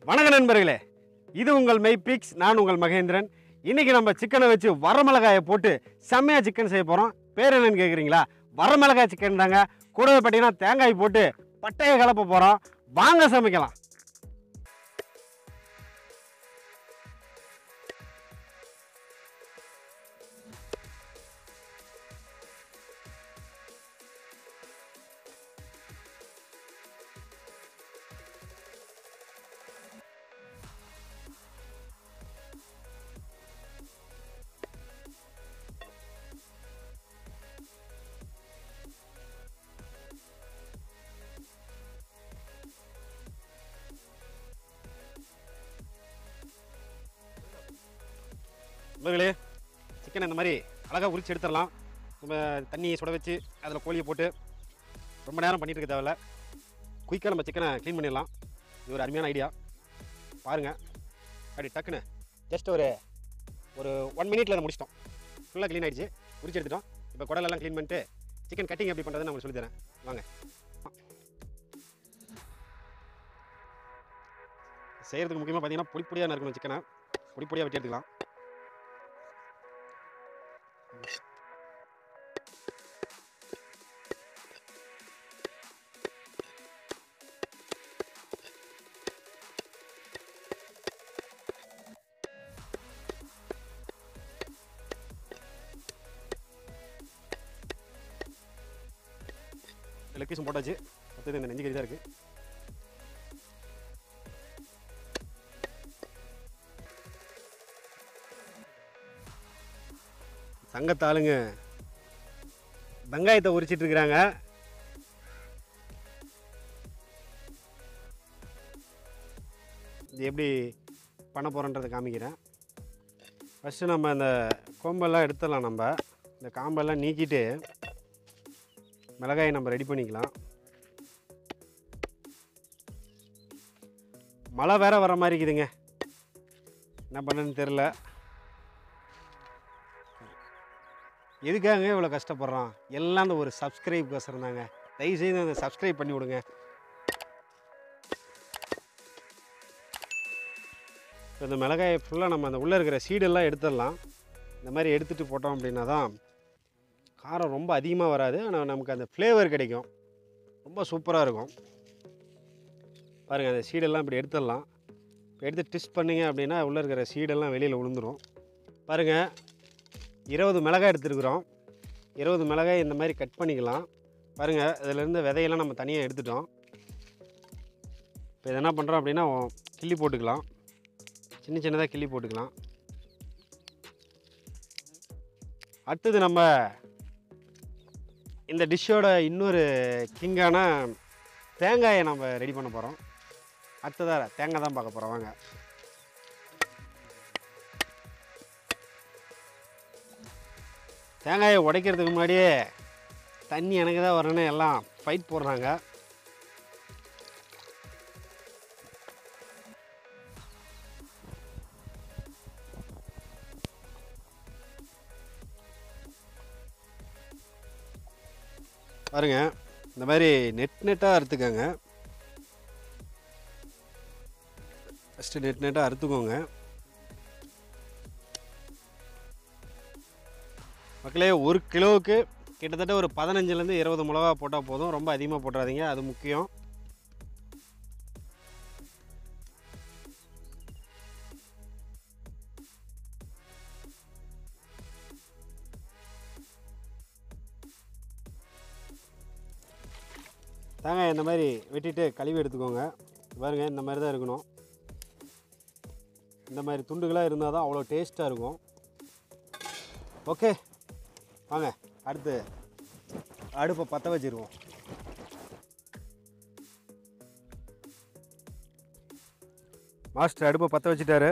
வணக்கம் நண்பர்களே, இது உங்கள் மெய்பிக்ஸ். நான் உங்கள் மகேந்திரன். இன்னைக்கு நம்ம சிக்கனை வச்சு வரமிளகாயை போட்டு செம்மையா சிக்கன் செய்ய போகிறோம். பேர் என்னன்னு கேட்குறீங்களா? வரமிளகாய் சிக்கன் தாங்க. கூடவே பார்த்தீங்கன்னா தேங்காய் போட்டு பட்டையை கலப்ப போகிறோம். வாங்க சமைக்கலாம். நண்பர்களே, சிக்கனை இந்த மாதிரி அழகாக உரிச்சு எடுத்துடலாம். நம்ம தண்ணியை சுட வச்சு அதில் கோழியை போட்டு ரொம்ப நேரம் பண்ணிட்டு இருக்க தேவையில்ல. குயிக்காக நம்ம சிக்கனை க்ளீன் பண்ணிடலாம். இது ஒரு அருமையான ஐடியா. பாருங்கள், அப்படி டக்குன்னு ஜஸ்ட் ஒரு 1 மினிட்ல அதை முடிச்சிட்டோம். ஃபுல்லாக க்ளீன் ஆகிடுச்சு, உரிச்சு எடுத்துட்டோம். இப்போ குடலெல்லாம் க்ளீன் பண்ணிட்டு சிக்கன் கட்டிங் எப்படி பண்ணுறதுன்னு நான் உங்களுக்கு சொல்லித்தரேன். வாங்க. செய்கிறதுக்கு முக்கியமாக பார்த்தீங்கன்னா பொடியாக நறுக்கணும். சிக்கனை பொடியாக வெட்டி எடுத்துக்கலாம். லெக் பீஸும் போட்டாச்சு. அடுத்தது இந்த நெஞ்சு கறி தான் இருக்குது. சங்கத்தாளுங்க வெங்காயத்தை உரிச்சிட்டு இருக்கிறாங்க. இது எப்படி பண்ண போகிறோன்றதை காமிக்கிறேன். ஃபஸ்ட்டு நம்ம இந்த கோம்பெல்லாம் எடுத்துடலாம். நம்ம இந்த காம்பெல்லாம் நீக்கிட்டு மிளகாயை நம்ம ரெடி பண்ணிக்கலாம். மழை வேற வர மாதிரி இருக்குதுங்க, என்ன பண்ணுன்னு தெரில. எதுக்காக இவ்வளோ கஷ்டப்படுறோம்? எல்லாம் அந்த ஒரு சப்ஸ்கிரைப்கோசரம் தாங்க. தயவுசெய்து அந்த சப்ஸ்கிரைப் பண்ணி விடுங்க. இப்போ இந்த மிளகாயை ஃபுல்லாக நம்ம அந்த உள்ளே இருக்கிற சீடெல்லாம் எடுத்துடலாம். இந்த மாதிரி எடுத்துகிட்டு போட்டோம் அப்படின்னா தான் காரம் ரொம்ப அதிகமாக வராது. ஆனால் நமக்கு அந்த ஃப்ளேவர் கிடைக்கும், ரொம்ப சூப்பராக இருக்கும். பாருங்கள், அந்த சீடெல்லாம் இப்படி எடுத்துடலாம். இப்போ எடுத்து ட்விஸ்ட் பண்ணிங்க அப்படின்னா உள்ளே இருக்கிற சீடெல்லாம் வெளியில் விழுந்துடும். பாருங்கள், 20 மிளகாய் எடுத்துருக்குறோம். 20 மிளகாய் இந்த மாதிரி கட் பண்ணிக்கலாம். பாருங்கள், இதிலேருந்து விதையெல்லாம் நம்ம தனியாக எடுத்துட்டோம். இப்போ இதை என்ன பண்ணுறோம் அப்படின்னா கிள்ளி போட்டுக்கலாம். சின்னதாக கிள்ளி போட்டுக்கலாம். அடுத்தது நம்ம இந்த டிஷ்ஷோட இன்னொரு கிங்கான தேங்காயை நம்ம ரெடி பண்ண போகிறோம். அடுத்ததாக தேங்காய் தான் பார்க்க போகிறோம். வாங்க. தேங்காயை உடைக்கிறதுக்கு முன்னாடியே தண்ணி எனக்கு தான் வரணுன்னு எல்லாம் ஃபைட் போடுறாங்க. பாருங்க, இந்த மாதிரி நெட்டாக அறுத்துக்கோங்க. ஃபஸ்ட்டு நெட்டாக அறுத்துக்கோங்க. மக்களே, 1 கிலோவுக்கு கிட்டத்தட்ட ஒரு 15லேருந்து 20 மிளகா போட்டால் போதும். ரொம்ப அதிகமாக போட்டுறாதீங்க, அது முக்கியம். தேங்காய் இந்த மாதிரி வெட்டிட்டு கழுவி எடுத்துக்கோங்க. பாருங்கள், இந்த மாதிரி தான் இருக்கணும். இந்த மாதிரி துண்டுகளாக இருந்தால் தான் அவ்வளோ டேஸ்ட்டாக இருக்கும். ஓகே, வாங்க அடுத்து அடுப்பை பற்ற வச்சுருவோம். மாஸ்டர் அடுப்பை பற்ற வச்சுட்டாரு.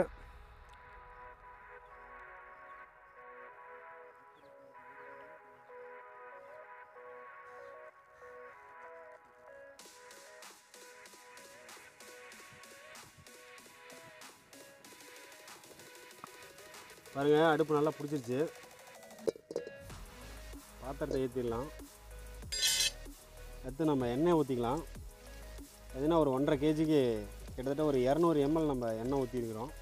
பாருங்கள், அடுப்பு நல்லா பிடிச்சிருச்சு. பாத்திரத்தை ஏற்றிடலாம். அடுத்து நம்ம எண்ணெய் ஊற்றிக்கலாம். எதுனா ஒரு 1.5 kg கிட்டத்தட்ட ஒரு 200 ml நம்ம எண்ணெய் ஊற்றிருக்கிறோம்.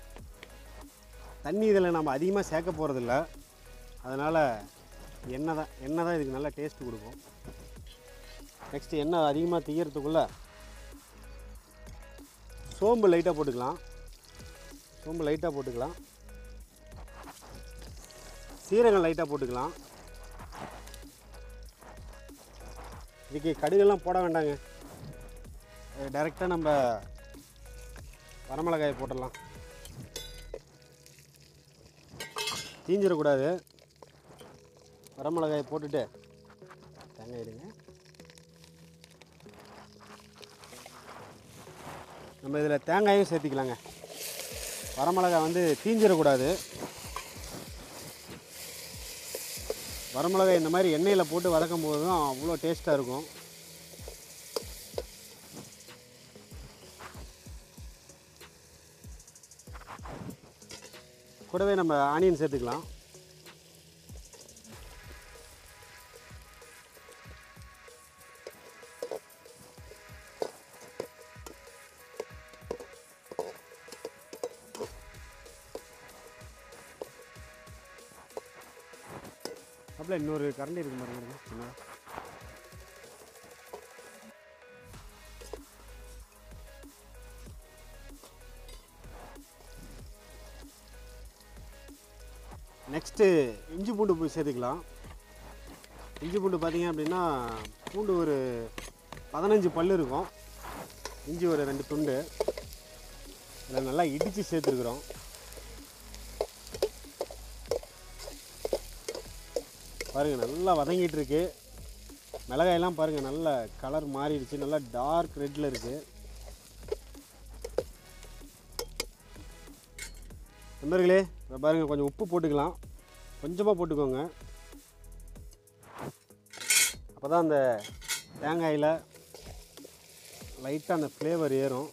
தண்ணி இதில் நம்ம அதிகமாக சேர்க்க போகிறதில்ல, அதனால் எண்ணெய் தான் இதுக்கு நல்லா டேஸ்ட்டு கொடுக்கும். நெக்ஸ்ட்டு எண்ணெய் அதிகமாக தீயறதுக்குள்ளே சோம்பு லைட்டாக போட்டுக்கலாம். சீரகம் லைட்டாக போட்டுக்கலாம். இதுக்கு கடுகெல்லாம் போட வேண்டாங்க, டைரெக்டாக நம்ம வரமிளகாயை போட்டுடலாம். தீஞ்சிடக்கூடாது. வரமிளகாயை போட்டுட்டு தேங்காய் எடுங்க. நம்ம இதில் தேங்காயும் சேர்த்திக்கலாங்க. வரமிளகாய் வந்து தீஞ்சிடக்கூடாது. வரமிளகாய் இந்த மாதிரி எண்ணெயில் போட்டு வதக்கும் போது தான் அவ்வளோ டேஸ்ட்டாக இருக்கும். கூடவே நம்ம ஆனியன் சேர்த்துக்கலாம். அப்படியே இன்னொரு கரண்டி இருக்கு பாருங்க. நெக்ஸ்ட்டு இஞ்சி பூண்டு போய் சேர்த்துக்கலாம். இஞ்சி பூண்டு பார்த்திங்க அப்படின்னா பூண்டு ஒரு 15 பல் இருக்கும். இஞ்சி ஒரு 2 துண்டு இதில் நல்லா இடித்து சேர்த்துருக்குறோம். பாருங்கள் நல்லா வதங்கிட்டு இருக்கு. மிளகாயெல்லாம் பாருங்கள் நல்ல கலர் மாறிடுச்சு, நல்லா டார்க் ரெட்டில் இருக்குது. நண்பர்களே பாருங்கள், கொஞ்சம் உப்பு போட்டுக்கலாம், கொஞ்சமாக போட்டுக்கோங்க. அப்போ தான் அந்த தேங்காயில் லைட்டாக அந்த ஃப்ளேவர் ஏறும்.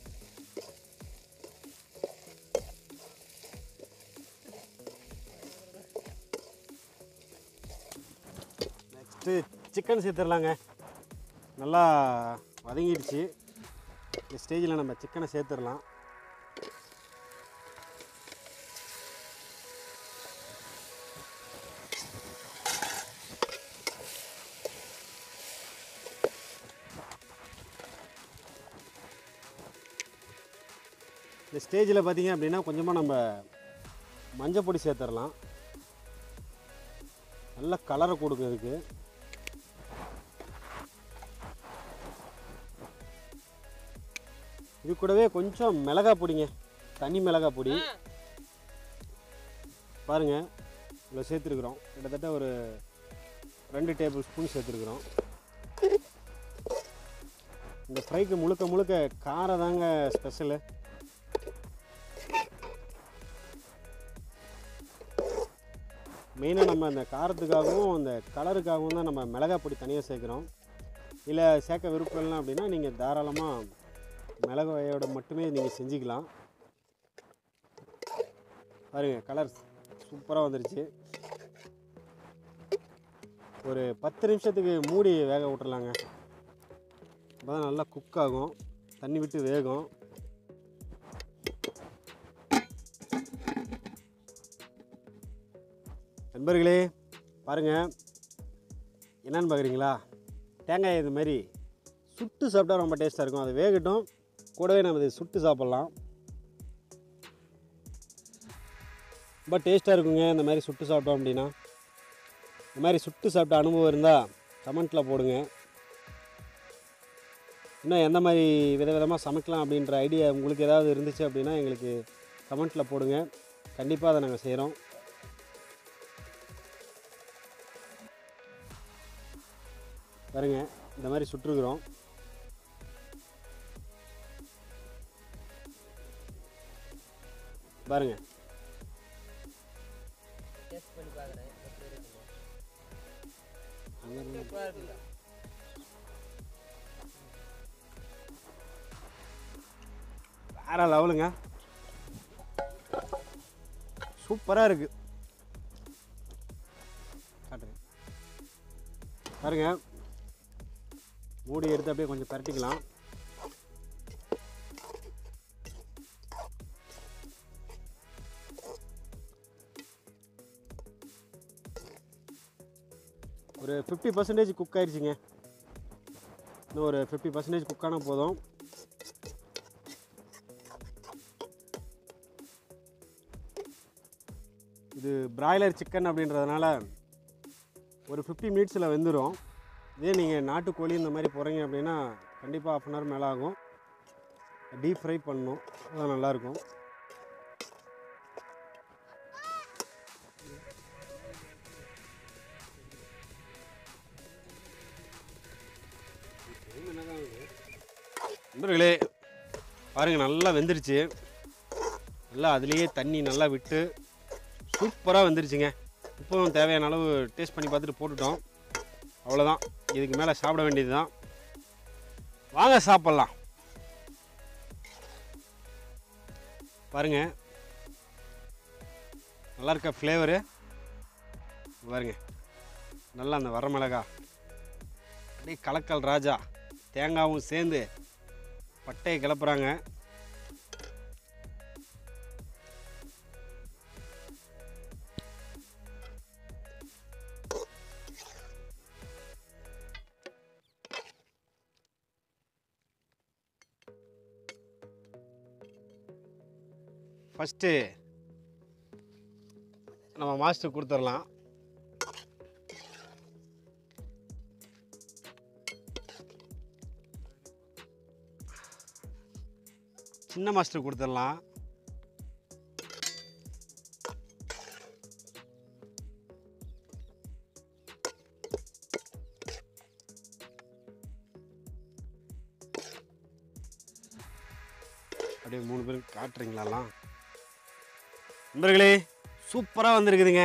நெக்ஸ்ட்டு சிக்கன் சேர்த்துடலாங்க. நல்லா வதங்கிடுச்சு. இந்த ஸ்டேஜில் நம்ம சிக்கனை சேர்த்துடலாம். இந்த ஸ்டேஜில் பார்த்திங்க அப்படின்னா கொஞ்சமாக நம்ம மஞ்சள் பொடி சேர்த்துடலாம். நல்ல கலரை கொடுக்கும் இதுக்கு. இது கூடவே கொஞ்சம் மிளகாய் பொடிங்க, தனி மிளகாய் பொடி பாருங்கள் இவ்வளோ சேர்த்துருக்குறோம். கிட்டத்தட்ட ஒரு 2 டேபிள் ஸ்பூன் சேர்த்துருக்குறோம். இந்த ஃப்ரைக்கு முழுக்க காரம் தாங்க ஸ்பெஷலு. மெயினாக நம்ம அந்த காரத்துக்காகவும் அந்த கலருக்காகவும் தான் நம்ம மிளகாய் பொடி தனியாக சேர்க்குறோம். இல்லை சேர்க்க விருப்பம் இல்லை அப்படின்னா நீங்கள் தாராளமாக மிளகாயோட மட்டுமே நீங்கள் செஞ்சுக்கலாம். பாருங்கள் கலர் சூப்பராக வந்துருச்சு. ஒரு 10 நிமிஷத்துக்கு மூடி வேக விட்டுறலாங்க. அப்போ தான் நல்லா குக் ஆகும், தண்ணி விட்டு வேகும். நண்பர்களே பாருங்கள், என்னென்னு பார்க்குறீங்களா, தேங்காய் இது மாதிரி சுட்டு சாப்பிட்டா ரொம்ப டேஸ்ட்டாக இருக்கும். அது வேகட்டும், கூடவே நம்ம இது சுட்டு சாப்பிட்லாம். ரொம்ப டேஸ்ட்டாக இருக்குங்க இந்த மாதிரி சுட்டு சாப்பிட்டோம் அப்படின்னா. இந்த மாதிரி சுட்டு சாப்பிட்ட அனுபவம் இருந்தால் கமெண்ட்டில் போடுங்க. இன்னும் எந்த மாதிரி விதவிதமாக சமைக்கலாம் அப்படின்ற ஐடியா உங்களுக்கு ஏதாவது இருந்துச்சு அப்படின்னா எங்களுக்கு கமெண்ட்டில் போடுங்க. கண்டிப்பாக அதை நாங்கள் செய்கிறோம். பாருங்க இந்த மாதிரி சுட்டுருக்குறோம். பாருங்க வேற லெவலுங்க, சூப்பராக இருக்கு. பாருங்க மூடி எடுத்து அப்படியே கொஞ்சம் பரட்டிக்கலாம். ஒரு 50% குக் ஆயிடுச்சுங்க. இன்னும் ஒரு 50% குக் ஆனால் போதும். இது பிராய்லர் சிக்கன் அப்படின்றதுனால ஒரு 50 மினிட்ஸில் வெந்துடும். இதே நீங்கள் நாட்டுக்கோழி இந்த மாதிரி போகிறீங்க அப்படின்னா கண்டிப்பாக 1/2 அன் ஹவர் மேலே ஆகும். டீப் ஃப்ரை பண்ணணும், அதுதான் நல்லாயிருக்கும். நண்பர்களே பாருங்கள், நல்லா வெந்துருச்சு. நல்லா அதுலேயே தண்ணி நல்லா விட்டு சூப்பராக வெந்துருச்சுங்க. இப்போவும் தேவையான அளவு டேஸ்ட் பண்ணி பார்த்துட்டு போட்டுட்டோம். அவ்வளோதான், இதுக்கு மேலே சாப்பிட வேண்டியது தான். வாங்க சாப்பிட்லாம். பாருங்கள் நல்லா இருக்க ஃப்ளேவரு. பாருங்க நல்லா அந்த வரமிளகா அப்படியே கலக்கல் ராஜா, தேங்காயும் சேர்ந்து பட்டையை கிளப்புறாங்க. ஃபஸ்ட்டு நம்ம மாஸ்டர் கொடுத்துடலாம். சின்ன மாஸ்டர் கொடுத்துடலாம். அப்படியே 3 பேருக்கு காட்டுறீங்களாலாம். நண்பர்களே சூப்பராக வந்திருக்குதுங்க.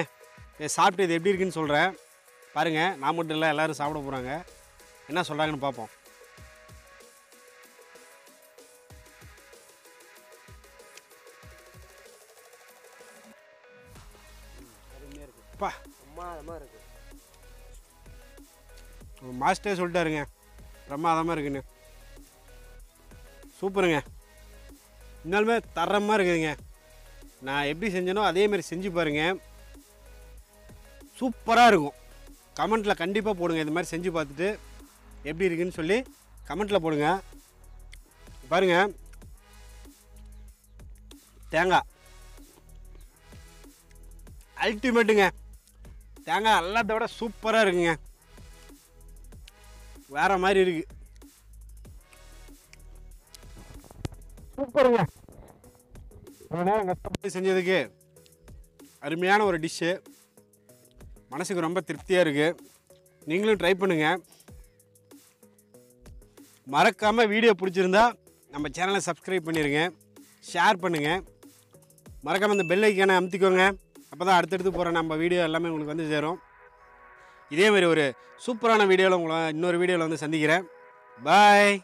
சாப்பிட்டு இது எப்படி இருக்குன்னு சொல்கிறேன். பாருங்கள், நான் மட்டும் இல்லை, எல்லோரும் சாப்பிட போகிறாங்க. என்ன சொல்கிறாங்கன்னு பார்ப்போம். மாஸ்டரே சொல்லிட்டாருங்க, பிரமாதமாக இருக்குன்னு. சூப்பருங்க, இன்னுமே தரமாக இருக்குதுங்க. நான் எப்படி செஞ்சேனோ அதேமாதிரி செஞ்சு பாருங்கள், சூப்பராக இருக்கும். கமெண்ட்டில் கண்டிப்பாக போடுங்க. இது மாதிரி செஞ்சு பார்த்துட்டு எப்படி இருக்குன்னு சொல்லி கமெண்ட்டில் போடுங்க. பாருங்கள், தேங்காய் அல்டிமேட்டுங்க. தேங்காய் எல்லாத்த விட சூப்பராக இருக்குங்க, வேற மாதிரி இருக்கு. சூப்பருங்க. செஞ்சதுக்கு அருமையான ஒரு டிஷ்ஷு, மனசுக்கு ரொம்ப திருப்தியாக இருக்குது. நீங்களும் ட்ரை பண்ணுங்கள். மறக்காமல் வீடியோ பிடிச்சிருந்தா நம்ம சேனலை சப்ஸ்கிரைப் பண்ணிடுங்க, ஷேர் பண்ணுங்கள். மறக்காமல் இந்த பெல் ஐக்கானை அமுத்திக்கோங்க. அப்போ தான் அடுத்தடுத்து போகிற நம்ம வீடியோ எல்லாமே உங்களுக்கு வந்து சேரும். இதேமாதிரி ஒரு சூப்பரான வீடியோவில் உங்களை இன்னொரு வீடியோவில் வந்து சந்திக்கிறேன். பாய்.